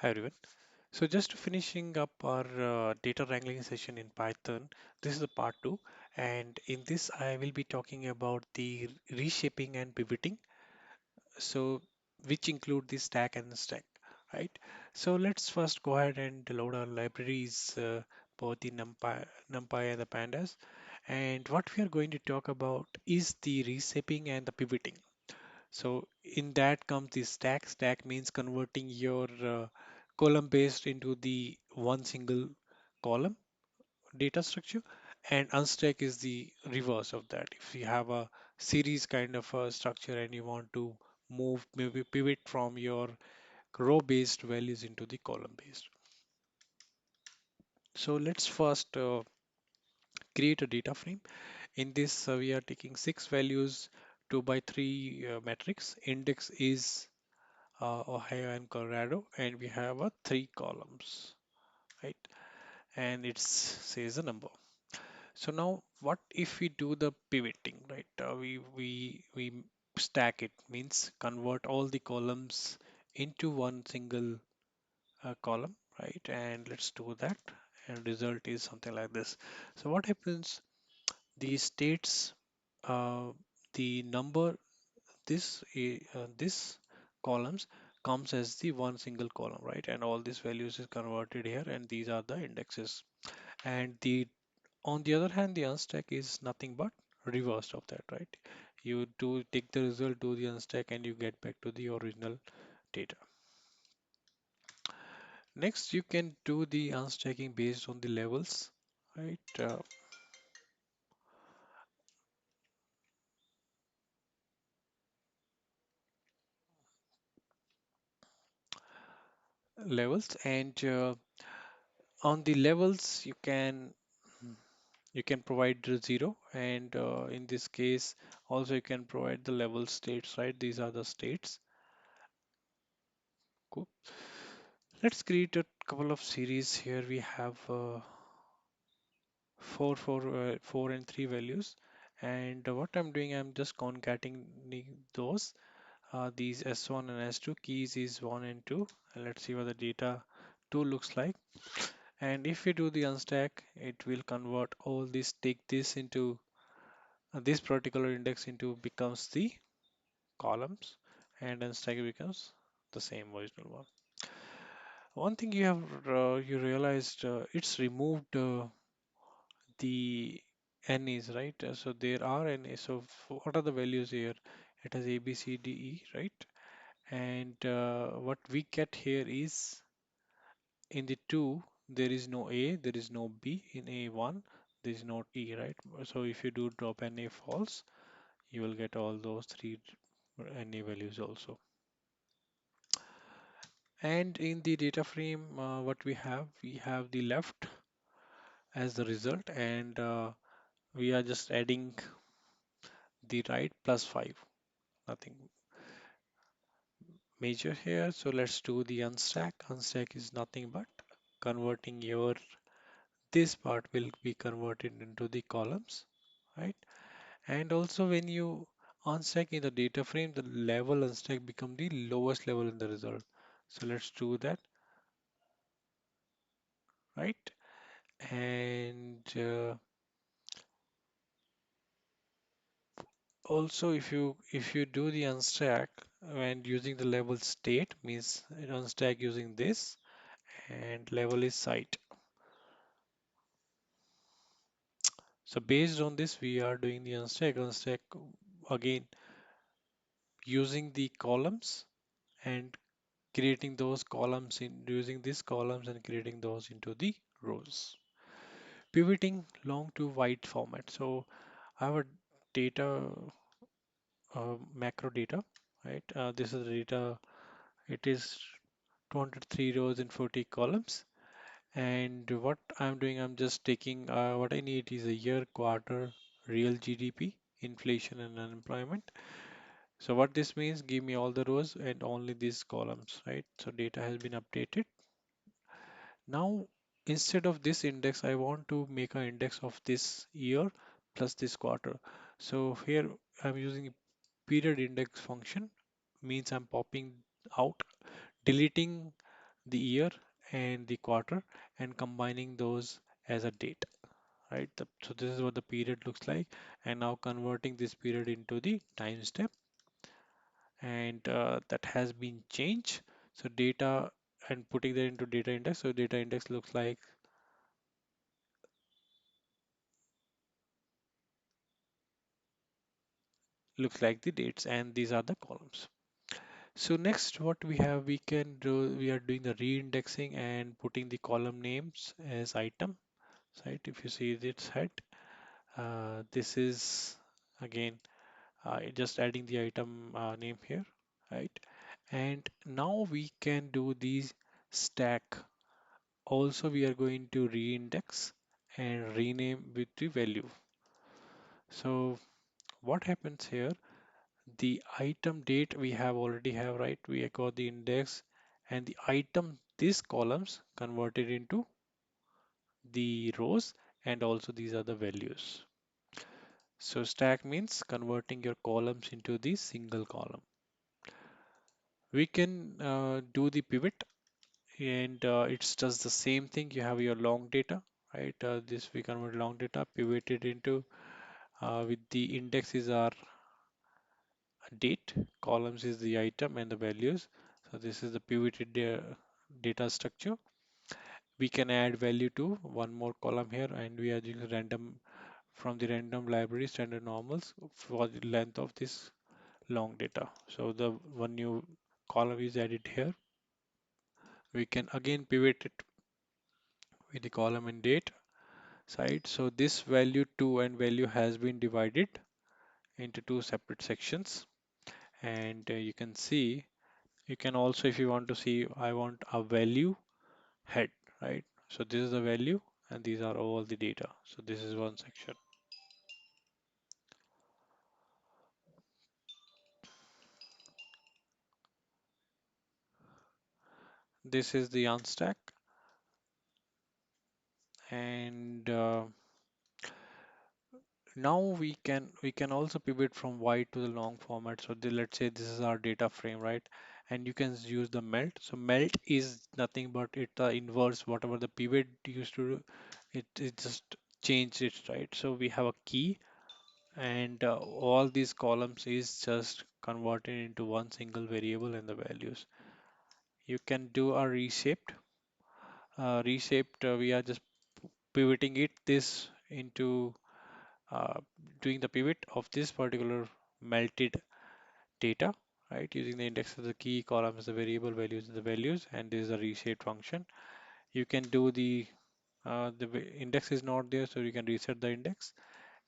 Hi everyone. So just finishing up our data wrangling session in Python, this is the part two, and in this I will be talking about the reshaping and pivoting. So which include the stack and the stack, right? So let's first go ahead and load our libraries, both the NumPy and the pandas. And what we are going to talk about is the reshaping and the pivoting. So in that comes the stack. Stack means converting your column based into the one single column data structure, and unstack is the reverse of that. If you have a series kind of a structure and you want to move, maybe pivot from your row based values into the column based. So let's first create a data frame. In this, we are taking six values, 2 by 3 matrix. Index is Ohio and Colorado, and we have a three columns, right? And it says a number. So now, what if we do the pivoting, right? We stack it, means convert all the columns into one single column, right? And let's do that. And result is something like this. So what happens? The states, uh, the number this columns comes as the one single column, right? And all these values is converted here, and these are the indexes. And the on the other hand, the unstack is nothing but reverse of that, right? You do take the result, do the unstack, and you get back to the original data. Next, you can do the unstacking based on the levels, right? Levels, and on the levels you can provide the zero, and in this case also you can provide the level states, right? These are the states. Cool. Let's create a couple of series. Here we have four and three values, and what I'm doing, I'm just concatenating those. These s1 and s2 keys is 1 and 2, and let's see what the data 2 looks like. And if we do the unstack, it will convert all this, take this into this particular index into becomes the columns, and unstack becomes the same original one. One thing you realized, it's removed the NAs, right? So there are NAs. So what are the values here? It has A, B, C, D, E, right? And what we get here is in the 2, there is no A, there is no B. In A1, there is no E, right? So if you do drop NA false, you will get all those three NA values also. And in the data frame, what we have the left as the result, and we are just adding the right plus 5. Nothing major here. So let's do the unstack. Unstack is nothing but converting your this part will be converted into the columns, right? And also when you unstack in the data frame, the level unstack become the lowest level in the result. So let's do that, right? And also if you do the unstack when using the level state, means it unstack using this, and level is site. So based on this, we are doing the unstack again using the columns and creating those columns in using these columns and creating those into the rows. Pivoting long to wide format. So I have a data macro data, right? This is the data. It is 203 rows and 40 columns. And what I'm doing, I'm just taking what I need is a year, quarter, real GDP, inflation, and unemployment. So what this means, give me all the rows and only these columns, right? So data has been updated. Now, instead of this index, I want to make an index of this year plus this quarter. So here I'm using a period index function, means I'm popping out, deleting the year and the quarter and combining those as a date, right? So this is what the period looks like, and now converting this period into the time step, and that has been changed. So data and putting that into data index. So data index looks like the dates, and these are the columns. So next, what we have, we can do, we are doing the re-indexing and putting the column names as item, right? If you see this head, this is again just adding the item name here, right? And now we can do these stack. Also, we are going to re-index and rename with the value. So what happens here? The item date we have already have, right? We got the index and the item, these columns converted into the rows, and also these are the values. So stack means converting your columns into the single column. We can do the pivot, and it's just the same thing. You have your long data, right? This we convert long data, pivot it into with the index is our date, columns is the item, and the values. So this is the pivoted data structure. We can add value to one more column here, and we are using random from the random library standard normals for the length of this long data. So the one new column is added here. We can again pivot it with the column and date side. So this value 2 and value has been divided into two separate sections, and you can see, you can also, if you want to see, I want a value head, right? So this is the value and these are all the data. So this is one section. This is the unstack, and now we can also pivot from wide to the long format. So let's say this is our data frame, right? And you can use the melt. So melt is nothing but it inverse whatever the pivot used to do. It just change it, right? So we have a key, and all these columns is just converted into one single variable and the values. You can do a reshaped. We are just pivoting it this into uh, doing the pivot of this particular melted data, right? Using the index as the key, column as the variable, values as the values, and this is a reshape function. You can do the index is not there, so you can reset the index.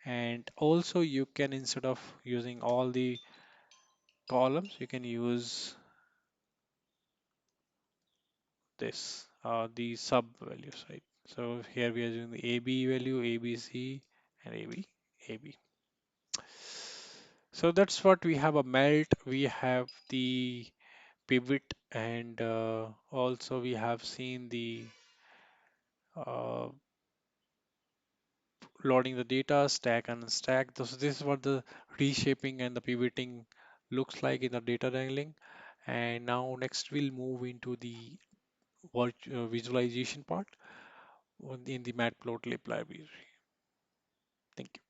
And also you can, instead of using all the columns, you can use this the sub values, right? So here we are using the AB value, ABC, and AB. So that's what we have, a melt, we have the pivot, and also we have seen the uh, loading the data, stack and stack. So this is what the reshaping and the pivoting looks like in the data wrangling. And now next we'll move into the visualization part in the matplotlib library. Thank you.